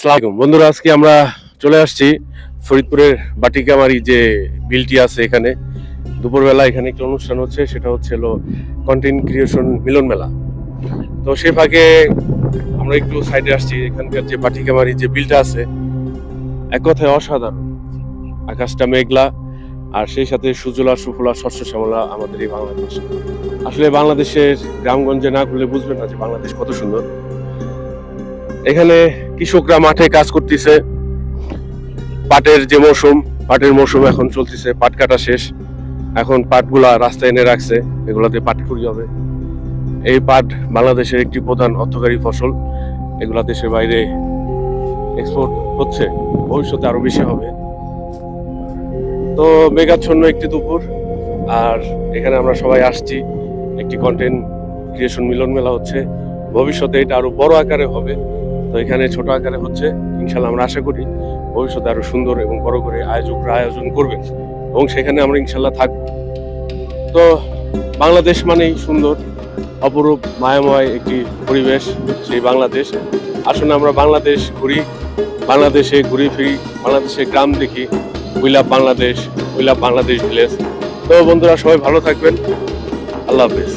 আসসালামু আলাইকুম বন্ধুরা, আজকে আমরা চলে আসছি ফরিদপুরের বাটিকামারি যে বিলটি আছে এখানে। দুপুরবেলা এখানে একটা অনুষ্ঠান হচ্ছে, সেটা হচ্ছে কন্টেন্ট ক্রিয়েশন মিলন মেলা। তো সে ফাঁকে আমরা একটু সাইডে আসছি। এখানকার যে বাটিকামারি যে বিলটা আছে, এক কথায় অসাধারণ। আকাশটা মেঘলা, আর সেই সাথে সুজলা সুফলা শস্য শ্যামলা আমাদের এই বাংলাদেশ। আসলে বাংলাদেশের গ্রামগঞ্জে না ঘুরলে বুঝবেন না যে বাংলাদেশ কত সুন্দর। এখানে কৃষকরা মাঠে কাজ করতেছে। পাটের মৌসুম এখন চলতেছে, পাট কাটা শেষ। এখন পাটগুলা রাস্তায় এনে রাখছে, এগুলাতে পাট কুড়ি হবে। এই পাট বাংলাদেশের একটি প্রধান অর্থকারী ফসল। এগুলা দেশের বাইরে এক্সপোর্ট হচ্ছে, ভবিষ্যতে আরো বেশি হবে। তো মেঘাচ্ছন্ন একটি দুপুর, আর এখানে আমরা সবাই আসছি। একটি কন্টেন্ট ক্রিয়েশন মিলন মেলা হচ্ছে, ভবিষ্যতে এটা আরো বড় আকারে হবে। তো এখানে ছোট আকারে হচ্ছে, ইনশাল্লাহ আমরা আশা করি ভবিষ্যতে আরো সুন্দর এবং বড় করে আয়োজকরা আয়োজন করবেন, এবং সেখানে আমরা ইনশাল্লাহ থাকবো। তো বাংলাদেশ মানেই সুন্দর, অপরূপ, মায়াময় একটি পরিবেশ, সেই বাংলাদেশ। আসলে আমরা বাংলাদেশ ঘুরি, বাংলাদেশে ঘুরি ফিরি, বাংলাদেশে গ্রাম দেখি। We love Bangladesh, we love Bangladesh village. তো বন্ধুরা, সবাই ভালো থাকবেন। আল্লাহ হাফেজ।